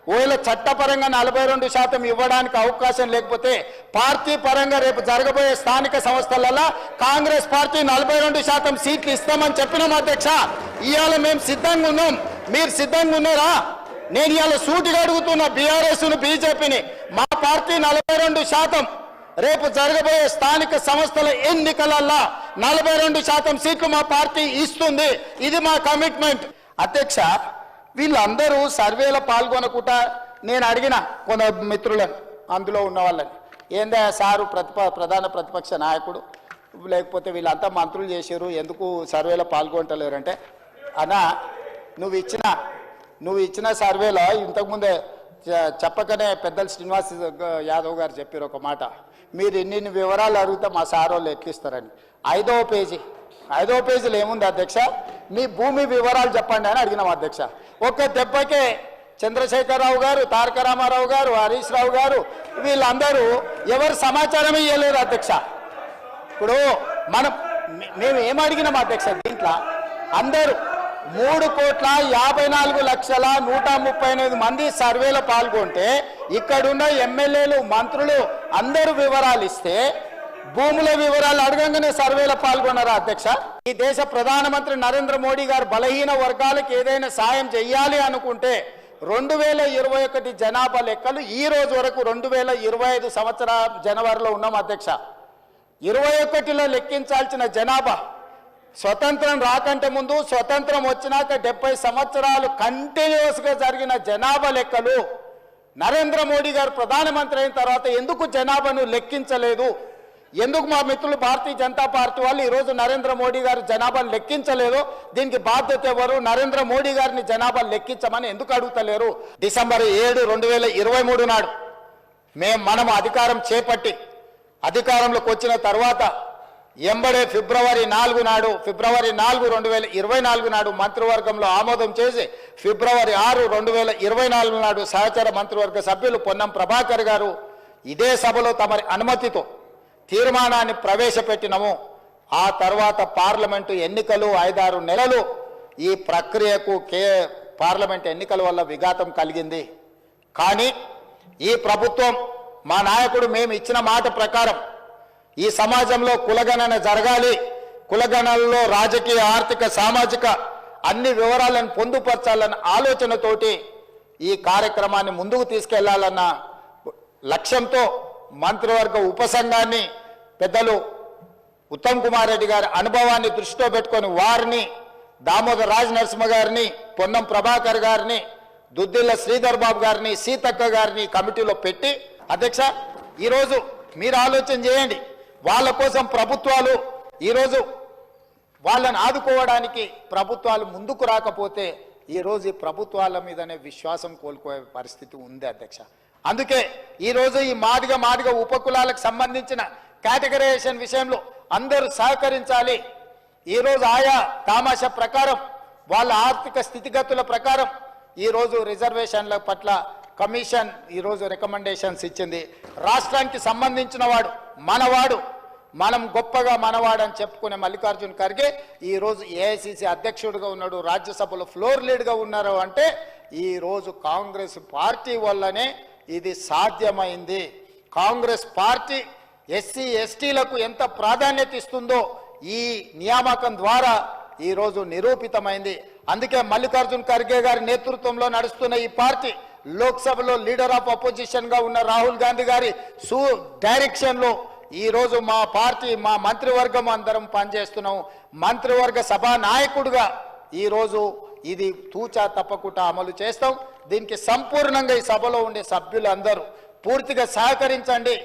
ఒకవేళ చట్టపరంగా 42% ఇవ్వడానికి అవకాశం లేకపోతే పార్టీ పరంగా రేపు జరగబోయే స్థానిక సంస్థలలో కాంగ్రెస్ పార్టీ 42% సీట్లు ఇస్తామని చెప్పినాం అధ్యక్ష. ఇవాళ మేము సిద్ధంగా ఉన్నాం, మీరు సిద్ధంగా ఉన్నారా? నేను ఇవాళ సూటిగా అడుగుతున్న బీఆర్ఎస్ను బీజేపీని, మా పార్టీ 42% రేపు జరగబోయే స్థానిక సంస్థల ఎన్నికలలో 42% సీట్లు మా పార్టీ ఇస్తుంది. ఇది మా కమిట్మెంట్ అధ్యక్ష. వీళ్ళందరూ సర్వేలో పాల్గొనకుండా నేను అడిగిన కొంత మిత్రులను, అందులో ఉన్న వాళ్ళని, ఏందా సారు ప్రధాన ప్రతిపక్ష నాయకుడు లేకపోతే వీళ్ళంతా మంత్రులు చేశారు, ఎందుకు సర్వేలో పాల్గొంటలేరు అంటే, అన్నా నువ్వు ఇచ్చిన సర్వేలో ఇంతకుముందే చెప్పకనే పెద్దలు శ్రీనివాస్ యాదవ్ గారు చెప్పారు ఒక మాట, మీరు ఇన్ని వివరాలు అడిగితే మా సార్ వాళ్ళు ఎట్లిస్తారని. 5వ పేజీలో ఏముంది అధ్యక్ష? మీ భూమి వివరాలు చెప్పండి అని అడిగినాం అధ్యక్ష. ఒక్క దెబ్బకే చంద్రశేఖరరావు గారు, తారక రామారావు గారు, హరీష్ రావు గారు వీళ్ళందరూ ఎవరు సమాచారం ఇవ్వలేరు అధ్యక్ష. ఇప్పుడు మేము ఏమడిగినాం అధ్యక్ష? దీంట్లో అందరూ 3,54,138 మంది సర్వేలో పాల్గొంటే ఇక్కడున్న ఎమ్మెల్యేలు, మంత్రులు అందరూ వివరాలు ఇస్తే భూముల వివరాలు అడగంగానే సర్వేలో పాల్గొన్నారా అధ్యక్ష? ఈ దేశ ప్రధానమంత్రి నరేంద్ర మోడీ గారు బలహీన వర్గాలకు ఏదైనా సాయం చేయాలి అనుకుంటే 2021 జనాభా లెక్కలు ఈ రోజు వరకు 2025 సంవత్సరం జనవరిలో ఉన్నాం అధ్యక్ష. 21లో లెక్కించాల్సిన జనాభా స్వతంత్రం రాకంటే ముందు, స్వతంత్రం వచ్చినాక 70 సంవత్సరాలు కంటిన్యూస్గా జరిగిన జనాభా లెక్కలు నరేంద్ర మోడీ గారు ప్రధానమంత్రి అయిన తర్వాత ఎందుకు జనాభాను లెక్కించలేదు? ఎందుకు మా మిత్రులు భారతీయ జనతా పార్టీ వాళ్ళు ఈరోజు నరేంద్ర మోడీ గారు జనాభాను లెక్కించలేదు? దీనికి బాధ్యత ఎవరు? నరేంద్ర మోడీ గారిని జనాభాను లెక్కించమని ఎందుకు అడుగుతలేరు? డిసెంబర్ 7, 2023 నాడు మనం అధికారం చేపట్టి అధికారంలోకి వచ్చిన తర్వాత ఎంబడే ఫిబ్రవరి 4 నాడు 2024 నాడు మంత్రివర్గంలో ఆమోదం చేసి ఫిబ్రవరి 6, 2024 నాడు సహచర మంత్రివర్గ సభ్యులు పొన్నం ప్రభాకర్ గారు ఇదే సభలో తమరి అనుమతితో తీర్మానాన్ని ప్రవేశపెట్టినము. ఆ తర్వాత పార్లమెంటు ఎన్నికలు 5-6 నెలలు ఈ ప్రక్రియకు పార్లమెంట్ ఎన్నికల వల్ల విఘాతం కలిగింది. కానీ ఈ ప్రభుత్వం, మా నాయకుడు మేము ఇచ్చిన మాట ప్రకారం ఈ సమాజంలో కులగణన జరగాలి, కులగణనలో రాజకీయ, ఆర్థిక, సామాజిక అన్ని వివరాలను పొందుపరచాలన్న ఆలోచనతోటి ఈ కార్యక్రమాన్ని ముందుకు తీసుకెళ్లాలన్న లక్ష్యంతో మంత్రివర్గ ఉపసంఘాన్ని పెద్దలు ఉత్తమ్ కుమార్ రెడ్డి గారి అనుభవాన్ని దృష్టిలో పెట్టుకొని వారిని, దామోదర్ రాజ్ నరసింహ గారిని, పొన్నం ప్రభాకర్ గారిని, దుద్దిల్ల శ్రీధర్ బాబు గారిని, సీతక్క గారిని కమిటీలో పెట్టి, అధ్యక్ష ఈరోజు మీరు ఆలోచన చేయండి. వాళ్ళ కోసం ప్రభుత్వాలు ఈరోజు వాళ్ళని ఆదుకోవడానికి ప్రభుత్వాలు ముందుకు రాకపోతే ఈరోజు ఈ ప్రభుత్వాల మీదనే విశ్వాసం కోల్పోయే పరిస్థితి ఉంది అధ్యక్ష. అందుకే ఈరోజు ఈ మాదిగ ఉపకులాలకు సంబంధించిన కేటగరైజేషన్ విషయంలో అందరూ సహకరించాలి. ఈరోజు ఆయా తామాషా ప్రకారం వాళ్ళ ఆర్థిక స్థితిగతుల ప్రకారం ఈరోజు రిజర్వేషన్ల పట్ల కమిషన్ ఈరోజు రికమెండేషన్స్ ఇచ్చింది. రాష్ట్రానికి సంబంధించిన వాడు మనవాడు, మనం గొప్పగా మనవాడని చెప్పుకునే మల్లికార్జున్ ఖర్గే ఈరోజు ఏఐసిసి అధ్యక్షుడిగా ఉన్నాడు, రాజ్యసభలో ఫ్లోర్ లీడ్గా ఉన్నారు. అంటే ఈరోజు కాంగ్రెస్ పార్టీ వల్లనే ఇది సాధ్యమైంది. కాంగ్రెస్ పార్టీ ఎస్సీ ఎస్టీలకు ఎంత ప్రాధాన్యత ఇస్తుందో ఈ నియామకం ద్వారా ఈరోజు నిరూపితమైంది. అందుకే మల్లికార్జున్ ఖర్గే గారి నేతృత్వంలో నడుస్తున్న ఈ పార్టీ లోక్సభలో లీడర్ ఆఫ్ అపోజిషన్ గా ఉన్న రాహుల్ గాంధీ గారి డైరెక్షన్ లో ఈరోజు మా పార్టీ, మా మంత్రివర్గం అందరం పనిచేస్తున్నాం. మంత్రివర్గ సభా నాయకుడిగా ఈరోజు ఇది తూచా తప్పకుండా అమలు చేస్తాం. దీనికి సంపూర్ణంగా ఈ సభలో ఉండే సభ్యులందరూ పూర్తిగా సహకరించండి.